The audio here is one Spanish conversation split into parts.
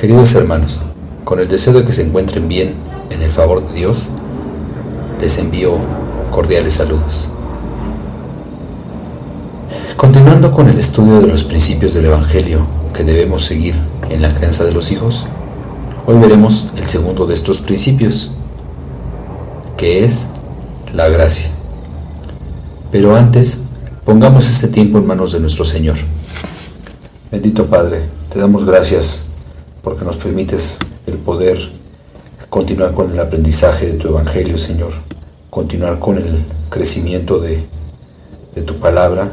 Queridos hermanos, con el deseo de que se encuentren bien en el favor de Dios, les envío cordiales saludos. Continuando con el estudio de los principios del Evangelio que debemos seguir en la crianza de los hijos, hoy veremos el segundo de estos principios, que es la gracia. Pero antes, pongamos este tiempo en manos de nuestro Señor. Bendito Padre, te damos gracias porque nos permites el poder continuar con el aprendizaje de tu Evangelio, Señor, continuar con el crecimiento de tu palabra,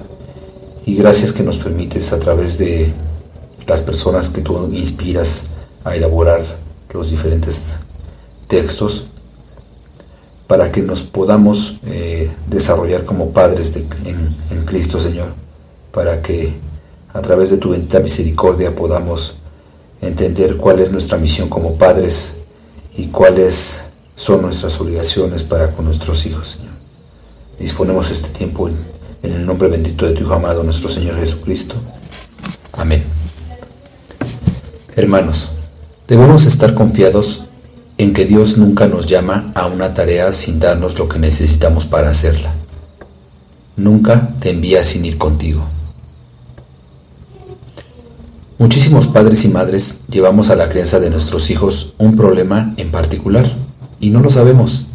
y gracias que nos permites a través de las personas que tú inspiras a elaborar los diferentes textos para que nos podamos desarrollar como padres en Cristo, Señor, para que a través de tu bendita misericordia podamos entender cuál es nuestra misión como padres y cuáles son nuestras obligaciones para con nuestros hijos, Señor. Disponemos este tiempo en el nombre bendito de tu Hijo amado, nuestro Señor Jesucristo. Amén. Hermanos, debemos estar confiados en que Dios nunca nos llama a una tarea sin darnos lo que necesitamos para hacerla. Nunca te envía sin ir contigo. Muchísimos padres y madres llevamos a la crianza de nuestros hijos un problema en particular y no lo sabemos.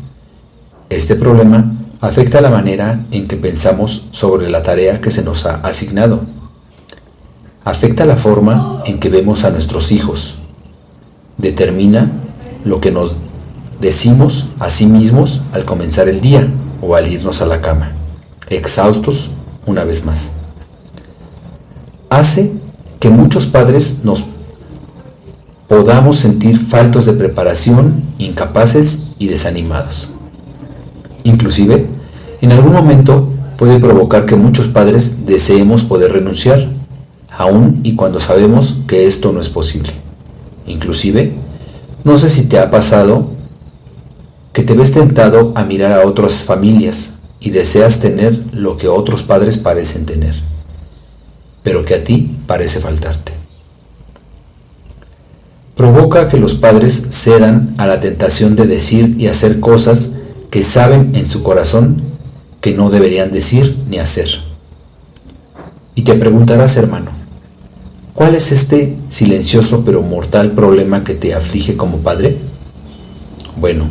Este problema afecta la manera en que pensamos sobre la tarea que se nos ha asignado. Afecta la forma en que vemos a nuestros hijos. Determina lo que nos decimos a sí mismos al comenzar el día o al irnos a la cama, exhaustos una vez más. Hace que muchos padres nos podamos sentir faltos de preparación, incapaces y desanimados. Inclusive, en algún momento puede provocar que muchos padres deseemos poder renunciar, aun y cuando sabemos que esto no es posible. Inclusive, no sé si te ha pasado que te ves tentado a mirar a otras familias y deseas tener lo que otros padres parecen tener, pero que a ti parece faltarte. Provoca que los padres cedan a la tentación de decir y hacer cosas que saben en su corazón que no deberían decir ni hacer. Y te preguntarás, hermano, ¿cuál es este silencioso pero mortal problema que te aflige como padre? Bueno,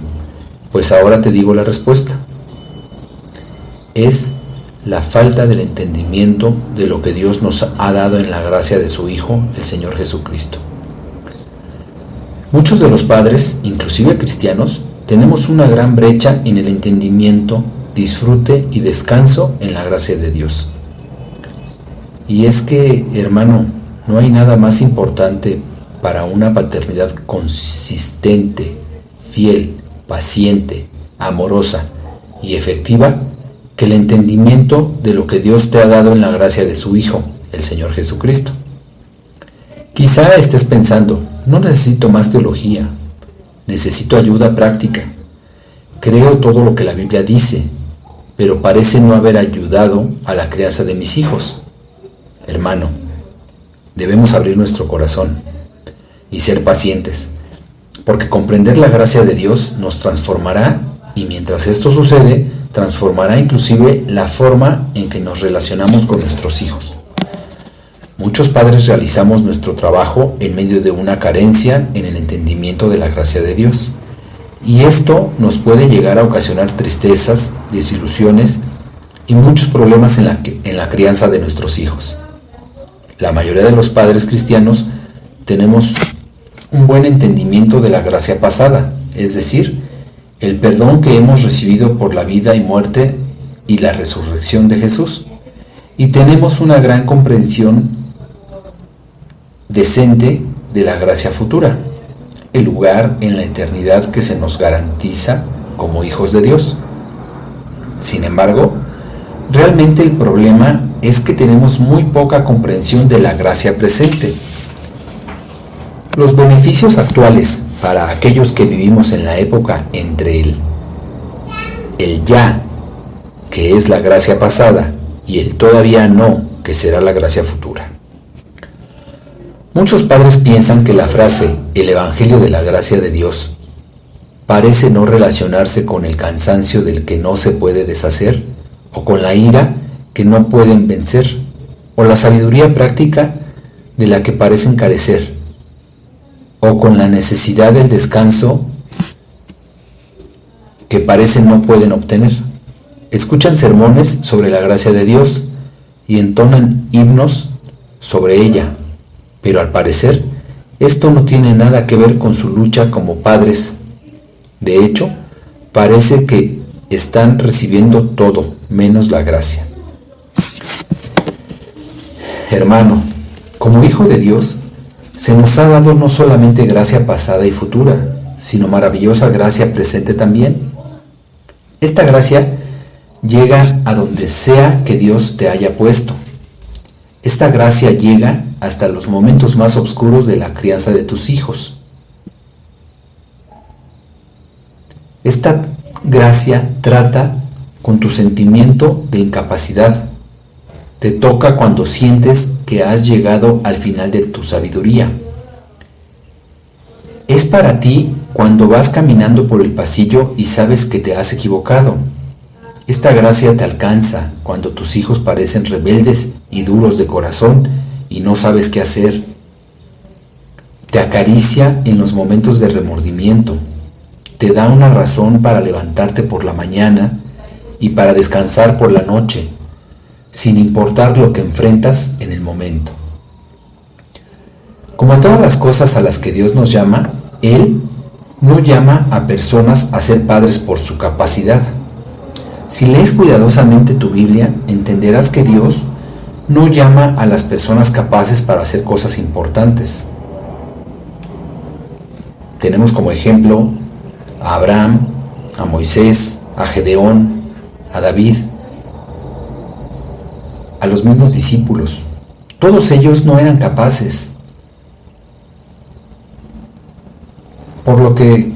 pues ahora te digo la respuesta. Es la falta del entendimiento de lo que Dios nos ha dado en la gracia de su Hijo, el Señor Jesucristo. Muchos de los padres, inclusive cristianos, tenemos una gran brecha en el entendimiento, disfrute y descanso en la gracia de Dios. Y es que, hermano, no hay nada más importante para una paternidad consistente, fiel, paciente, amorosa y efectiva que el entendimiento de lo que Dios te ha dado en la gracia de su Hijo, el Señor Jesucristo. Quizá estés pensando, no necesito más teología, necesito ayuda práctica. Creo todo lo que la Biblia dice, pero parece no haber ayudado a la crianza de mis hijos. Hermano, debemos abrir nuestro corazón y ser pacientes, porque comprender la gracia de Dios nos transformará y mientras esto sucede, transformará inclusive la forma en que nos relacionamos con nuestros hijos. Muchos padres realizamos nuestro trabajo en medio de una carencia en el entendimiento de la gracia de Dios. Y esto nos puede llegar a ocasionar tristezas, desilusiones y muchos problemas en la crianza de nuestros hijos. La mayoría de los padres cristianos tenemos un buen entendimiento de la gracia pasada, es decir, el perdón que hemos recibido por la vida y muerte y la resurrección de Jesús. Y tenemos una gran comprensión decente de la gracia futura, el lugar en la eternidad que se nos garantiza como hijos de Dios. Sin embargo, realmente el problema es que tenemos muy poca comprensión de la gracia presente. Los beneficios actuales para aquellos que vivimos en la época entre el ya, que es la gracia pasada, y el todavía no, que será la gracia futura. Muchos padres piensan que la frase "el Evangelio de la gracia de Dios" parece no relacionarse con el cansancio del que no se puede deshacer, o con la ira que no pueden vencer, o la sabiduría práctica de la que parecen carecer, o con la necesidad del descanso que parecen no pueden obtener. Escuchan sermones sobre la gracia de Dios y entonan himnos sobre ella, pero al parecer esto no tiene nada que ver con su lucha como padres. De hecho, parece que están recibiendo todo menos la gracia. Hermano, como hijo de Dios, se nos ha dado no solamente gracia pasada y futura, sino maravillosa gracia presente también. Esta gracia llega a donde sea que Dios te haya puesto. Esta gracia llega hasta los momentos más oscuros de la crianza de tus hijos. Esta gracia trata con tu sentimiento de incapacidad. Te toca cuando sientes que has llegado al final de tu sabiduría. Es para ti cuando vas caminando por el pasillo y sabes que te has equivocado. Esta gracia te alcanza cuando tus hijos parecen rebeldes y duros de corazón y no sabes qué hacer. Te acaricia en los momentos de remordimiento. Te da una razón para levantarte por la mañana y para descansar por la noche, sin importar lo que enfrentas en el momento. Como a todas las cosas a las que Dios nos llama, Él no llama a personas a ser padres por su capacidad. Si lees cuidadosamente tu Biblia, entenderás que Dios no llama a las personas capaces para hacer cosas importantes. Tenemos como ejemplo a Abraham, a Moisés, a Gedeón, a David, a los mismos discípulos. Todos ellos no eran capaces, por lo que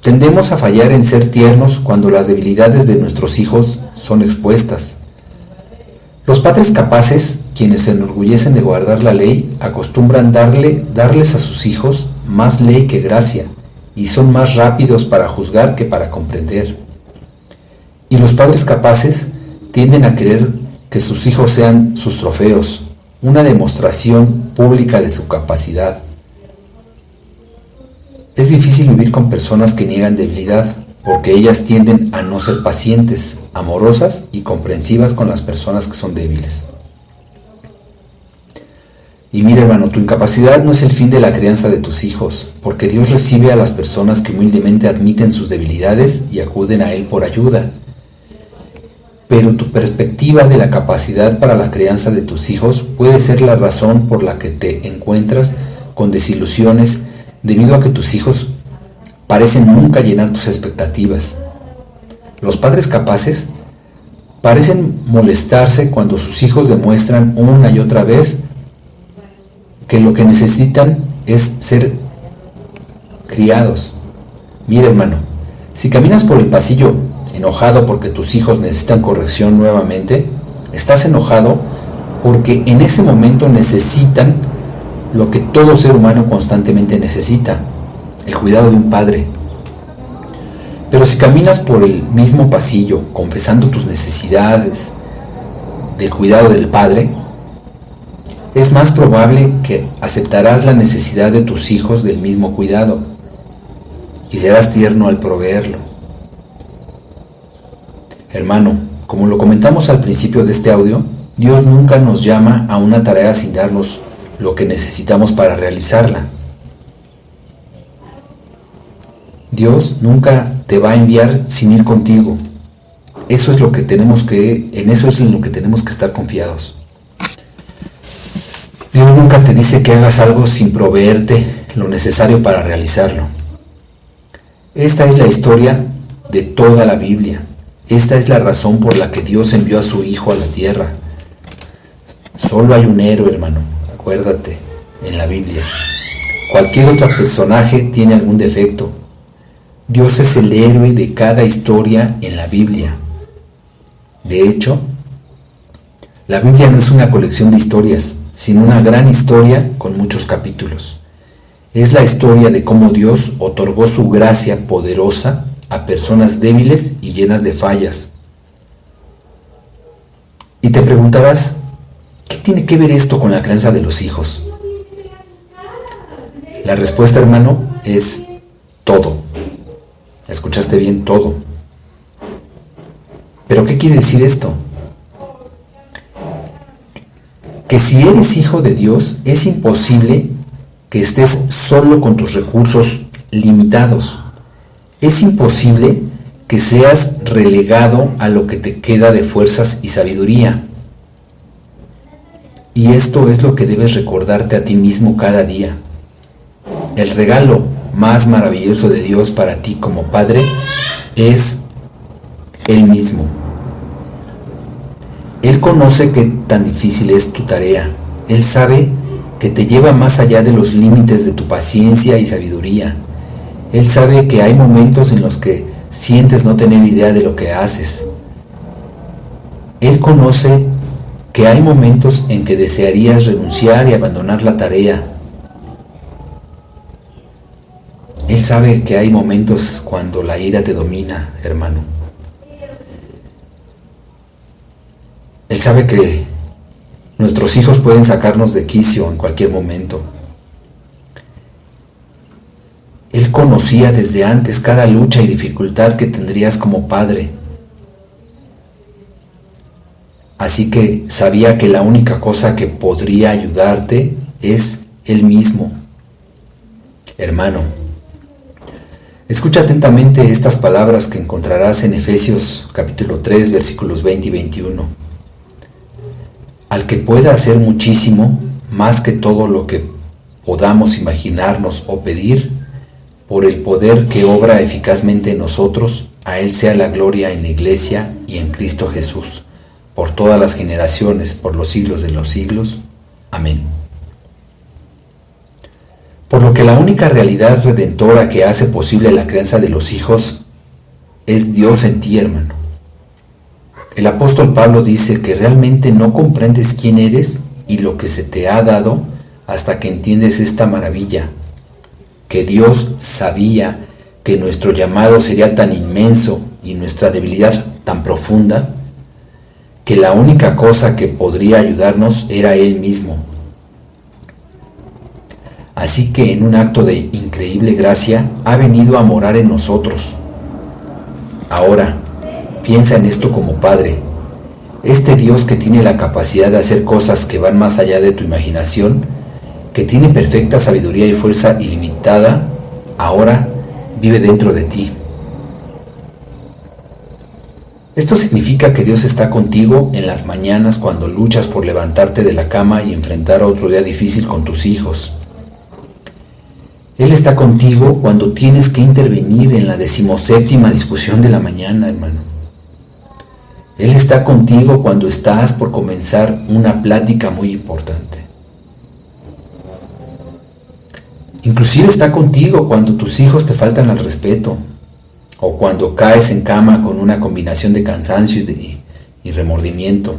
tendemos a fallar en ser tiernos cuando las debilidades de nuestros hijos son expuestas. Los padres capaces, quienes se enorgullecen de guardar la ley, acostumbran darles a sus hijos más ley que gracia, y son más rápidos para juzgar que para comprender. Y los padres capaces tienden a querer que sus hijos sean sus trofeos, una demostración pública de su capacidad. Es difícil vivir con personas que niegan debilidad, porque ellas tienden a no ser pacientes, amorosas y comprensivas con las personas que son débiles. Y mira, hermano, tu incapacidad no es el fin de la crianza de tus hijos, porque Dios recibe a las personas que humildemente admiten sus debilidades y acuden a Él por ayuda. Pero tu perspectiva de la capacidad para la crianza de tus hijos puede ser la razón por la que te encuentras con desilusiones debido a que tus hijos parecen nunca llenar tus expectativas. Los padres capaces parecen molestarse cuando sus hijos demuestran una y otra vez que lo que necesitan es ser criados. Mira, hermano, si caminas por el pasillo enojado porque tus hijos necesitan corrección nuevamente, estás enojado porque en ese momento necesitan lo que todo ser humano constantemente necesita: el cuidado de un padre. Pero si caminas por el mismo pasillo confesando tus necesidades del cuidado del padre, es más probable que aceptarás la necesidad de tus hijos del mismo cuidado y serás tierno al proveerlo. Hermano, como lo comentamos al principio de este audio, Dios nunca nos llama a una tarea sin darnos lo que necesitamos para realizarla. Dios nunca te va a enviar sin ir contigo. En eso es en lo que tenemos que estar confiados. Dios nunca te dice que hagas algo sin proveerte lo necesario para realizarlo. Esta es la historia de toda la Biblia. Esta es la razón por la que Dios envió a su Hijo a la tierra. Solo hay un héroe, hermano, acuérdate, en la Biblia. Cualquier otro personaje tiene algún defecto. Dios es el héroe de cada historia en la Biblia. De hecho, La Biblia no es una colección de historias, sino una gran historia con muchos capítulos. Es la historia de cómo Dios otorgó su gracia poderosa a personas débiles y llenas de fallas. Y te preguntarás, ¿qué tiene que ver esto con la crianza de los hijos? La respuesta, hermano, es todo. ¿Escuchaste bien? Todo. ¿Pero qué quiere decir esto? Que si eres hijo de Dios, es imposible que estés solo con tus recursos limitados. Es imposible que seas relegado a lo que te queda de fuerzas y sabiduría. Y esto es lo que debes recordarte a ti mismo cada día. El regalo más maravilloso de Dios para ti como padre es Él mismo. Él conoce qué tan difícil es tu tarea. Él sabe que te lleva más allá de los límites de tu paciencia y sabiduría. Él sabe que hay momentos en los que sientes no tener idea de lo que haces. Él conoce que hay momentos en que desearías renunciar y abandonar la tarea. Él sabe que hay momentos cuando la ira te domina, hermano. Él sabe que nuestros hijos pueden sacarnos de quicio en cualquier momento. Él conocía desde antes cada lucha y dificultad que tendrías como padre. Así que sabía que la única cosa que podría ayudarte es Él mismo. Hermano, escucha atentamente estas palabras que encontrarás en Efesios capítulo 3, versículos 20 y 21. Al que pueda hacer muchísimo, más que todo lo que podamos imaginarnos o pedir, por el poder que obra eficazmente en nosotros, a Él sea la gloria en la Iglesia y en Cristo Jesús, por todas las generaciones, por los siglos de los siglos. Amén. Por lo que la única realidad redentora que hace posible la crianza de los hijos es Dios en ti, hermano. El apóstol Pablo dice que realmente no comprendes quién eres y lo que se te ha dado hasta que entiendes esta maravilla, que Dios sabía que nuestro llamado sería tan inmenso y nuestra debilidad tan profunda, que la única cosa que podría ayudarnos era Él mismo. Así que en un acto de increíble gracia ha venido a morar en nosotros. Ahora, piensa en esto como padre. Este Dios que tiene la capacidad de hacer cosas que van más allá de tu imaginación, que tiene perfecta sabiduría y fuerza ilimitada, ahora vive dentro de ti. Esto significa que Dios está contigo en las mañanas cuando luchas por levantarte de la cama y enfrentar otro día difícil con tus hijos. Él está contigo cuando tienes que intervenir en la 17ª discusión de la mañana, hermano. Él está contigo cuando estás por comenzar una plática muy importante. Inclusive está contigo cuando tus hijos te faltan al respeto, o cuando caes en cama con una combinación de cansancio y remordimiento.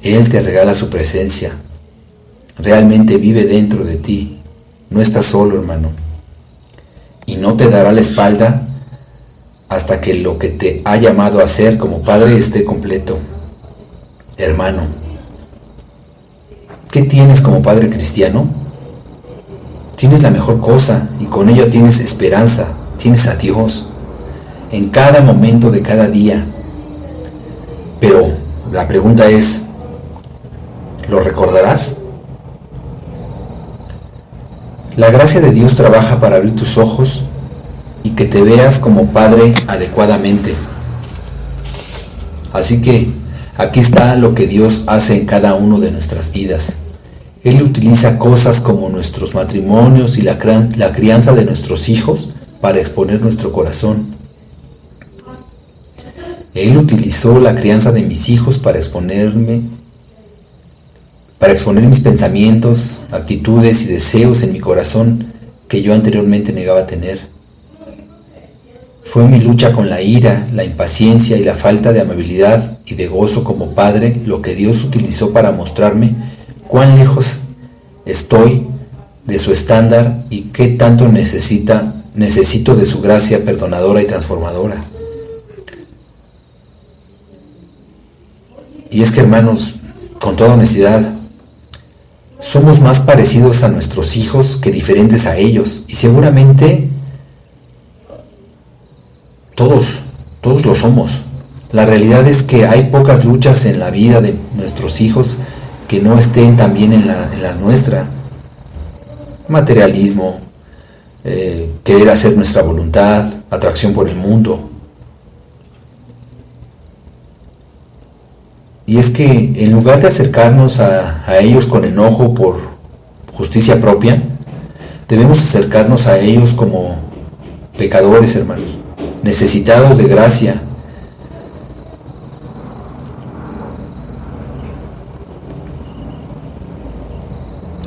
Él te regala su presencia. Realmente vive dentro de ti. No estás solo, hermano. Y no te dará la espalda hasta que lo que te ha llamado a hacer como padre esté completo. Hermano, ¿qué tienes como padre cristiano? Tienes la mejor cosa y con ello tienes esperanza, tienes a Dios en cada momento de cada día. Pero la pregunta es, ¿lo recordarás? La gracia de Dios trabaja para abrir tus ojos y que te veas como padre adecuadamente. Así que aquí está lo que Dios hace en cada uno de nuestras vidas. Él utiliza cosas como nuestros matrimonios y la crianza de nuestros hijos para exponer nuestro corazón. Él utilizó la crianza de mis hijos para exponer mis pensamientos, actitudes y deseos en mi corazón que yo anteriormente negaba tener. Fue mi lucha con la ira, la impaciencia y la falta de amabilidad y de gozo como padre lo que Dios utilizó para mostrarme cuán lejos estoy de su estándar y qué tanto necesito de su gracia perdonadora y transformadora. Y es que, hermanos, con toda honestidad, somos más parecidos a nuestros hijos que diferentes a ellos, y seguramente todos lo somos. La realidad es que hay pocas luchas en la vida de nuestros hijos que no estén también en la nuestra. Materialismo, querer hacer nuestra voluntad, atracción por el mundo. Y es que en lugar de acercarnos a ellos con enojo por justicia propia, debemos acercarnos a ellos como pecadores, hermanos, necesitados de gracia.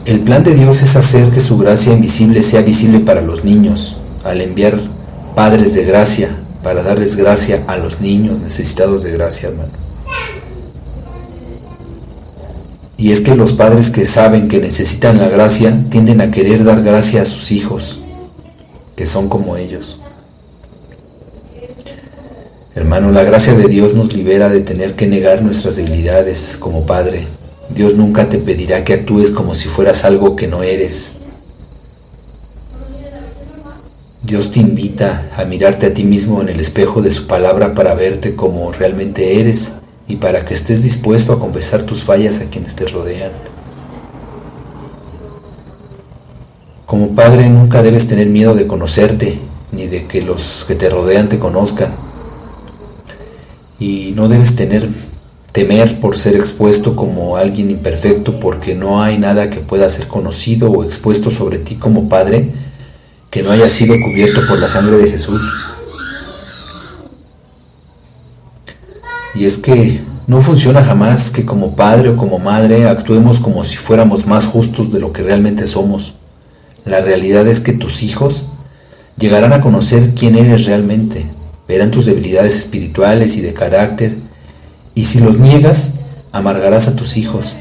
El plan de Dios es hacer que su gracia invisible sea visible para los niños, al enviar padres de gracia, para darles gracia a los niños necesitados de gracia, hermano. Y es que los padres que saben que necesitan la gracia tienden a querer dar gracia a sus hijos, que son como ellos. Hermano, la gracia de Dios nos libera de tener que negar nuestras debilidades como padre. Dios nunca te pedirá que actúes como si fueras algo que no eres. Dios te invita a mirarte a ti mismo en el espejo de su palabra para verte como realmente eres y para que estés dispuesto a confesar tus fallas a quienes te rodean. Como padre nunca debes tener miedo de conocerte, ni de que los que te rodean te conozcan. Y no debes temer por ser expuesto como alguien imperfecto, porque no hay nada que pueda ser conocido o expuesto sobre ti como padre que no haya sido cubierto por la sangre de Jesús. Y es que no funciona jamás que como padre o como madre actuemos como si fuéramos más justos de lo que realmente somos. La realidad es que tus hijos llegarán a conocer quién eres realmente, verán tus debilidades espirituales y de carácter, y si los niegas, amargarás a tus hijos.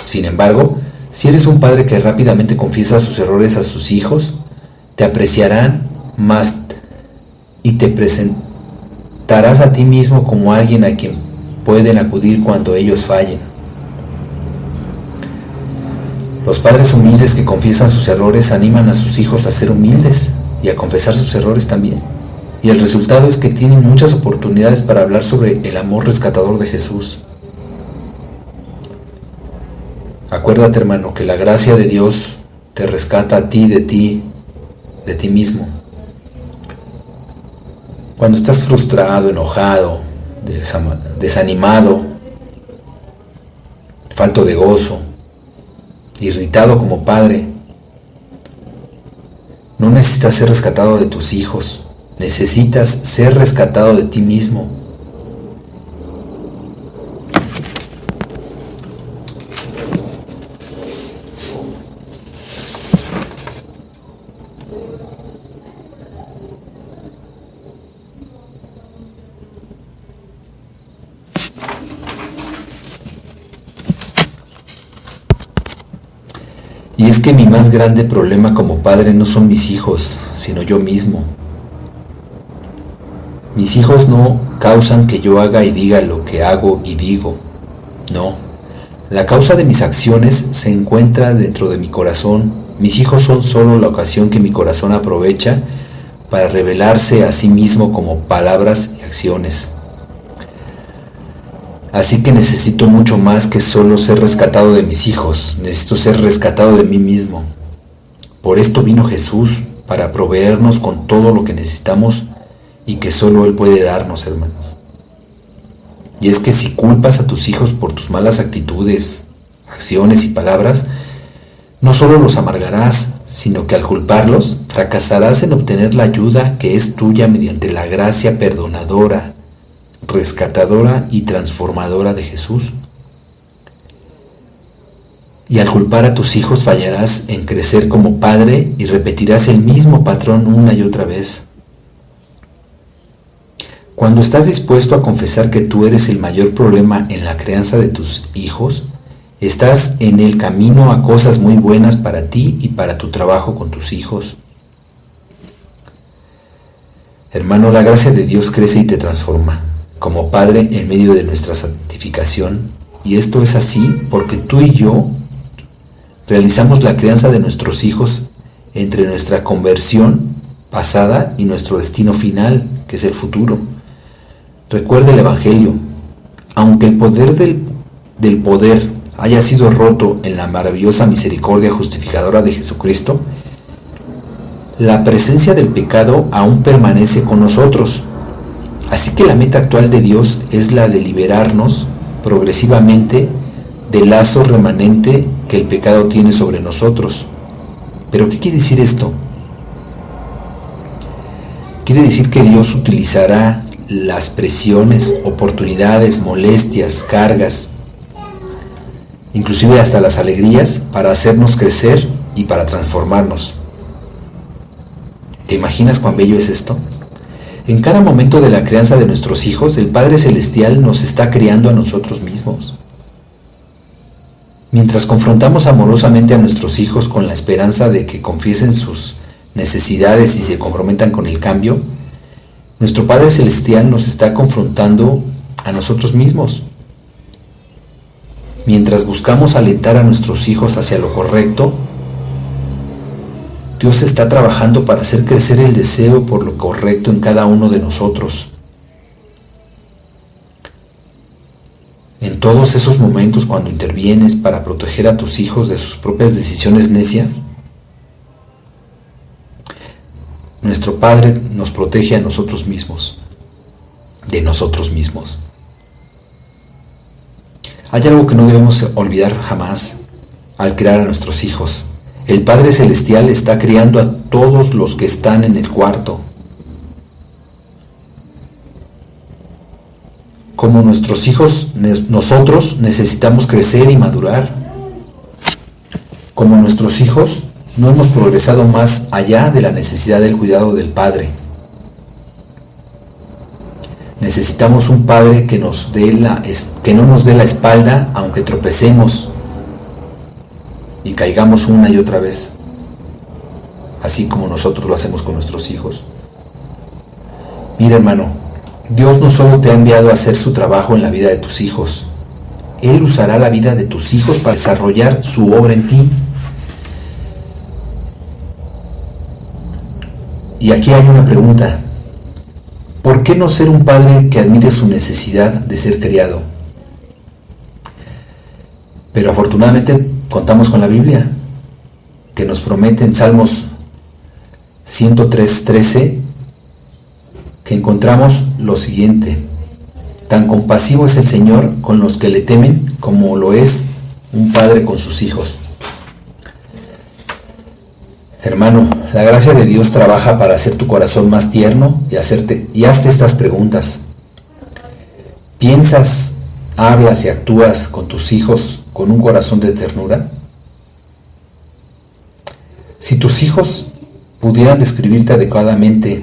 Sin embargo, si eres un padre que rápidamente confiesa sus errores a sus hijos, te apreciarán más y te presentarás a ti mismo como alguien a quien pueden acudir cuando ellos fallen. Los padres humildes que confiesan sus errores animan a sus hijos a ser humildes y a confesar sus errores también. Y el resultado es que tienen muchas oportunidades para hablar sobre el amor rescatador de Jesús. Acuérdate, hermano, que la gracia de Dios te rescata a ti, de ti mismo. Cuando estás frustrado, enojado, desanimado, falto de gozo, irritado como padre, no necesitas ser rescatado de tus hijos, necesitas ser rescatado de ti mismo. Y es que mi más grande problema como padre no son mis hijos, sino yo mismo. Mis hijos no causan que yo haga y diga lo que hago y digo. No. La causa de mis acciones se encuentra dentro de mi corazón. Mis hijos son solo la ocasión que mi corazón aprovecha para revelarse a sí mismo como palabras y acciones. Así que necesito mucho más que solo ser rescatado de mis hijos, necesito ser rescatado de mí mismo. Por esto vino Jesús, para proveernos con todo lo que necesitamos y que solo Él puede darnos, hermanos. Y es que si culpas a tus hijos por tus malas actitudes, acciones y palabras, no solo los amargarás, sino que al culparlos, fracasarás en obtener la ayuda que es tuya mediante la gracia perdonadora, rescatadora y transformadora de Jesús. Y al culpar a tus hijos fallarás en crecer como padre y repetirás el mismo patrón una y otra vez. Cuando estás dispuesto a confesar que tú eres el mayor problema en la crianza de tus hijos, estás en el camino a cosas muy buenas para ti y para tu trabajo con tus hijos. Hermano, la gracia de Dios crece y te transforma como Padre en medio de nuestra santificación, y esto es así porque tú y yo realizamos la crianza de nuestros hijos entre nuestra conversión pasada y nuestro destino final, que es el futuro. Recuerda el Evangelio. Aunque el poder del poder haya sido roto en la maravillosa misericordia justificadora de Jesucristo, la presencia del pecado aún permanece con nosotros. Así que la meta actual de Dios es la de liberarnos progresivamente del lazo remanente que el pecado tiene sobre nosotros. ¿Pero qué quiere decir esto? Quiere decir que Dios utilizará las presiones, oportunidades, molestias, cargas, inclusive hasta las alegrías, para hacernos crecer y para transformarnos. ¿Te imaginas cuán bello es esto? En cada momento de la crianza de nuestros hijos, el Padre Celestial nos está criando a nosotros mismos. Mientras confrontamos amorosamente a nuestros hijos con la esperanza de que confiesen sus necesidades y se comprometan con el cambio, nuestro Padre Celestial nos está confrontando a nosotros mismos. Mientras buscamos alentar a nuestros hijos hacia lo correcto, Dios está trabajando para hacer crecer el deseo por lo correcto en cada uno de nosotros. En todos esos momentos cuando intervienes para proteger a tus hijos de sus propias decisiones necias, nuestro Padre nos protege a nosotros mismos, de nosotros mismos. Hay algo que no debemos olvidar jamás al criar a nuestros hijos. El Padre Celestial está criando a todos los que están en el cuarto. Como nuestros hijos, nosotros necesitamos crecer y madurar. Como nuestros hijos, no hemos progresado más allá de la necesidad del cuidado del Padre. Necesitamos un Padre que no nos dé la espalda aunque tropecemos y caigamos una y otra vez, así como nosotros lo hacemos con nuestros hijos. Mira, hermano, Dios no solo te ha enviado a hacer su trabajo en la vida de tus hijos, Él usará la vida de tus hijos para desarrollar su obra en ti. Y aquí hay una pregunta: ¿por qué no ser un padre que admite su necesidad de ser criado? Pero afortunadamente contamos con la Biblia, que nos promete en Salmos 103:13 que encontramos lo siguiente: tan compasivo es el Señor con los que le temen como lo es un padre con sus hijos. Hermano, la gracia de Dios trabaja para hacer tu corazón más tierno y hazte estas preguntas. ¿Piensas, hablas y actúas con tus hijos con un corazón de ternura? Si tus hijos pudieran describirte adecuadamente,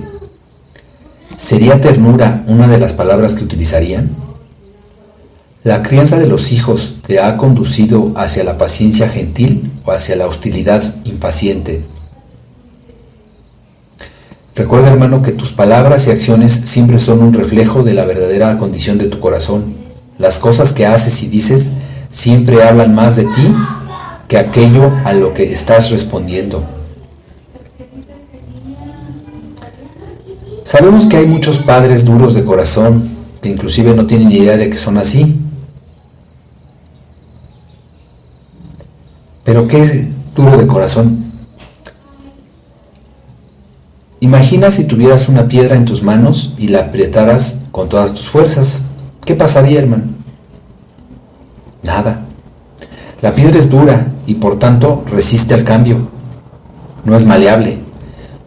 ¿sería ternura una de las palabras que utilizarían? ¿La crianza de los hijos te ha conducido hacia la paciencia gentil o hacia la hostilidad impaciente? Recuerda, hermano, que tus palabras y acciones siempre son un reflejo de la verdadera condición de tu corazón. Las cosas que haces y dices siempre hablan más de ti que aquello a lo que estás respondiendo. Sabemos que hay muchos padres duros de corazón que inclusive no tienen ni idea de que son así. ¿Pero qué es duro de corazón? Imagina si tuvieras una piedra en tus manos y la apretaras con todas tus fuerzas. ¿Qué pasaría, hermano? Nada. La piedra es dura y por tanto resiste al cambio. No es maleable.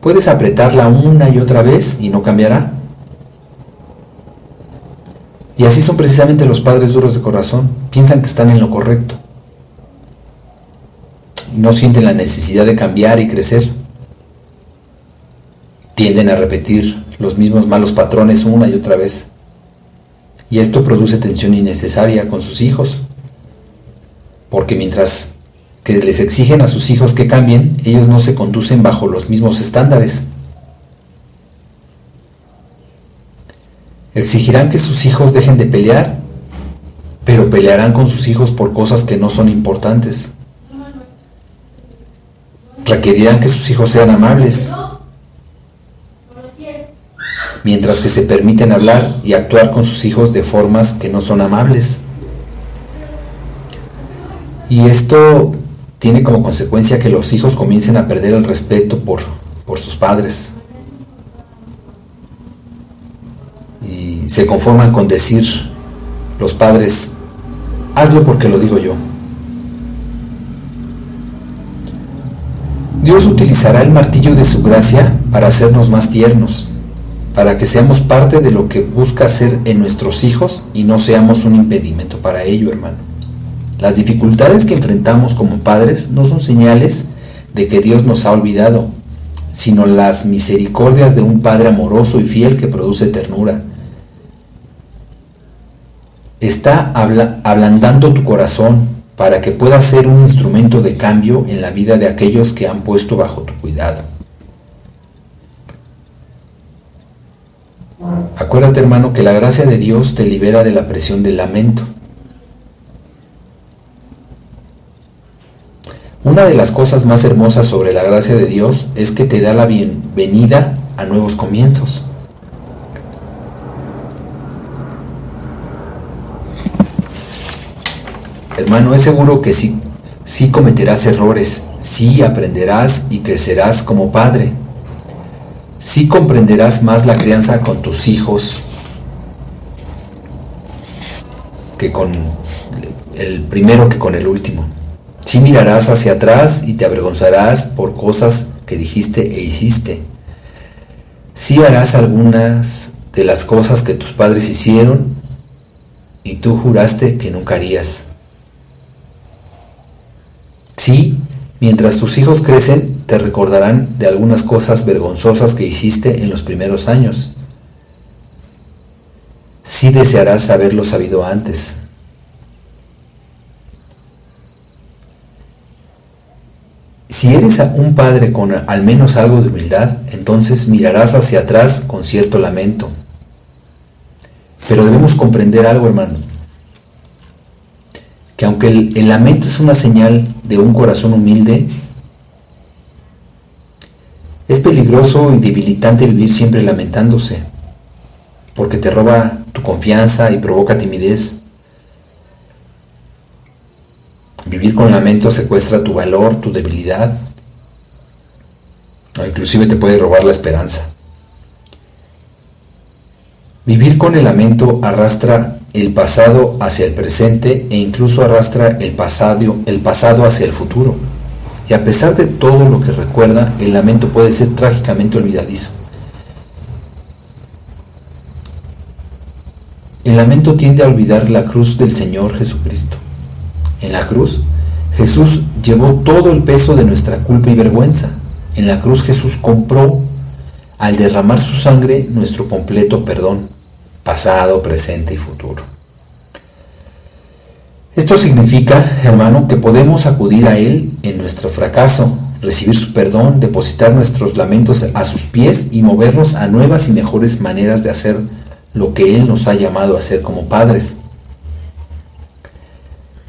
Puedes apretarla una y otra vez y no cambiará. Y así son precisamente los padres duros de corazón. Piensan que están en lo correcto. y no sienten la necesidad de cambiar y crecer. Tienden a repetir los mismos malos patrones una y otra vez. Y esto produce tensión innecesaria con sus hijos, porque mientras que les exigen a sus hijos que cambien, ellos no se conducen bajo los mismos estándares. Exigirán que sus hijos dejen de pelear, pero pelearán con sus hijos por cosas que no son importantes. Requerirán que sus hijos sean amables, mientras que se permiten hablar y actuar con sus hijos de formas que no son amables. Y esto tiene como consecuencia que los hijos comiencen a perder el respeto por sus padres. Y se conforman con decir los padres, hazlo porque lo digo yo. Dios utilizará el martillo de su gracia para hacernos más tiernos, para que seamos parte de lo que busca hacer en nuestros hijos y no seamos un impedimento para ello, hermano. Las dificultades que enfrentamos como padres no son señales de que Dios nos ha olvidado, sino las misericordias de un Padre amoroso y fiel que produce ternura. Está ablandando tu corazón para que puedas ser un instrumento de cambio en la vida de aquellos que han puesto bajo tu cuidado. Acuérdate, hermano, que la gracia de Dios te libera de la presión del lamento. Una de las cosas más hermosas sobre la gracia de Dios es que te da la bienvenida a nuevos comienzos. Hermano, es seguro que sí cometerás errores, sí aprenderás y crecerás como padre. Sí comprenderás más la crianza con tus hijos que con el primero que con el último. Sí mirarás hacia atrás y te avergonzarás por cosas que dijiste e hiciste. Sí harás algunas de las cosas que tus padres hicieron y tú juraste que nunca harías. Sí, mientras tus hijos crecen, te recordarán de algunas cosas vergonzosas que hiciste en los primeros años. Sí desearás haberlo sabido antes. Si eres un padre con al menos algo de humildad, entonces mirarás hacia atrás con cierto lamento. Pero debemos comprender algo, hermano, que aunque el lamento es una señal de un corazón humilde, es peligroso y debilitante vivir siempre lamentándose, porque te roba tu confianza y provoca timidez. Vivir con lamento secuestra tu valor, tu debilidad, o inclusive te puede robar la esperanza. Vivir con el lamento arrastra el pasado hacia el presente e incluso arrastra el pasado hacia el futuro. Y a pesar de todo lo que recuerda, el lamento puede ser trágicamente olvidadizo. El lamento tiende a olvidar la cruz del Señor Jesucristo. En la cruz, Jesús llevó todo el peso de nuestra culpa y vergüenza. En la cruz Jesús compró, al derramar su sangre, nuestro completo perdón, pasado, presente y futuro. Esto significa, hermano, que podemos acudir a Él en nuestro fracaso, recibir su perdón, depositar nuestros lamentos a sus pies y movernos a nuevas y mejores maneras de hacer lo que Él nos ha llamado a hacer como padres.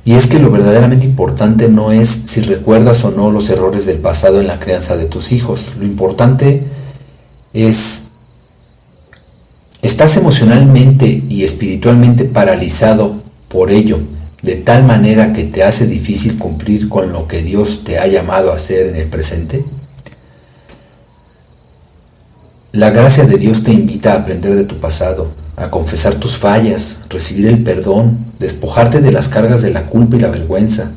Y es que lo verdaderamente importante no es si recuerdas o no los errores del pasado en la crianza de tus hijos. Lo importante es, ¿estás emocionalmente y espiritualmente paralizado por ello, de tal manera que te hace difícil cumplir con lo que Dios te ha llamado a hacer en el presente? La gracia de Dios te invita a aprender de tu pasado, a confesar tus fallas, recibir el perdón, despojarte de las cargas de la culpa y la vergüenza,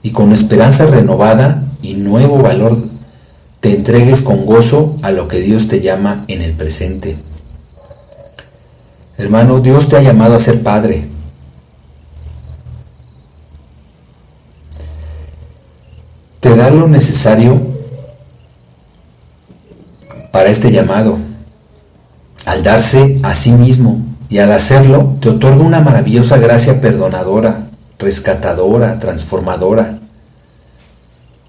y con esperanza renovada y nuevo valor te entregues con gozo a lo que Dios te llama en el presente. Hermano, Dios te ha llamado a ser padre. te da lo necesario para este llamado. Al darse a sí mismo y al hacerlo, te otorga una maravillosa gracia perdonadora, rescatadora, transformadora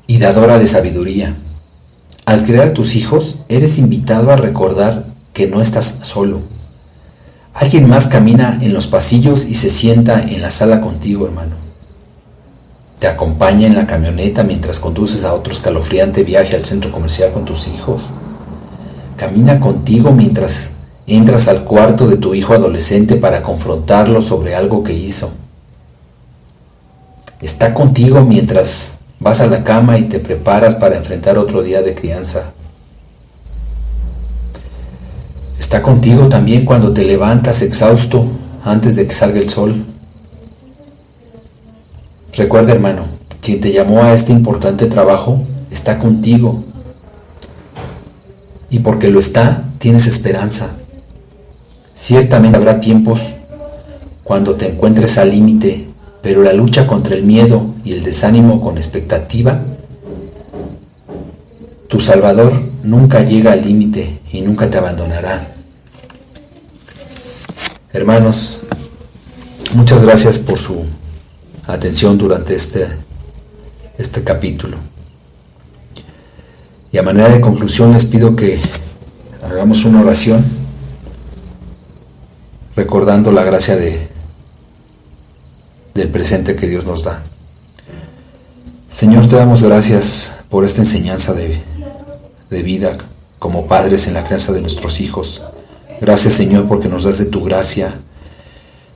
y dadora de sabiduría. Al crear a tus hijos, eres invitado a recordar que no estás solo. Alguien más camina en los pasillos y se sienta en la sala contigo, hermano. Te acompaña en la camioneta mientras conduces a otro escalofriante viaje al centro comercial con tus hijos. Camina contigo mientras entras al cuarto de tu hijo adolescente para confrontarlo sobre algo que hizo. Está contigo mientras vas a la cama y te preparas para enfrentar otro día de crianza. Está contigo también cuando te levantas exhausto antes de que salga el sol. Recuerda, hermano, quien te llamó a este importante trabajo está contigo. Y porque lo está, tienes esperanza. Ciertamente habrá tiempos cuando te encuentres al límite, pero la lucha contra el miedo y el desánimo con expectativa, tu Salvador nunca llega al límite y nunca te abandonará. Hermanos, muchas gracias por su atención durante este capítulo. Y a manera de conclusión les pido que hagamos una oración recordando la gracia del presente que Dios nos da. Señor, te damos gracias por esta enseñanza de vida como padres en la crianza de nuestros hijos. Gracias, Señor, porque nos das de tu gracia.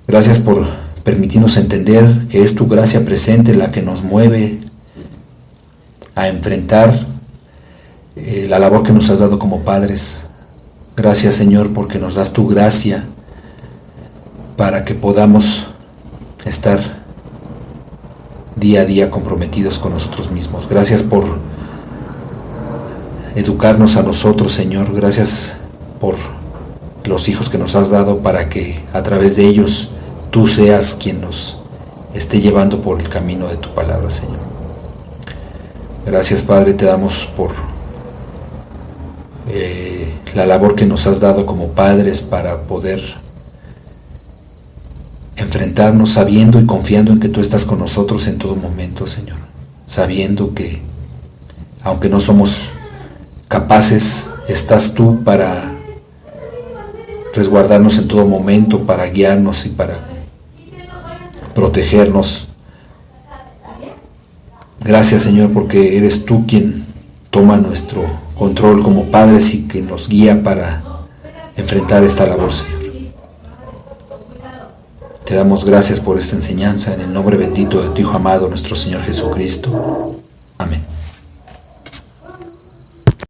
Gracias por permitirnos entender que es tu gracia presente la que nos mueve a enfrentar la labor que nos has dado como padres. Gracias, Señor, porque nos das tu gracia para que podamos estar día a día comprometidos con nosotros mismos. Gracias por educarnos a nosotros, Señor. Gracias por los hijos que nos has dado para que a través de ellos tú seas quien nos esté llevando por el camino de tu palabra, Señor. Gracias, Padre, te damos por la labor que nos has dado como padres para poder enfrentarnos sabiendo y confiando en que tú estás con nosotros en todo momento, Señor. Sabiendo que, aunque no somos capaces, estás tú para resguardarnos en todo momento, para guiarnos y para protegernos. Gracias, Señor, porque eres tú quien toma nuestro control como padres y que nos guía para enfrentar esta labor, Señor. Te damos gracias por esta enseñanza en el nombre bendito de tu Hijo amado, nuestro Señor Jesucristo.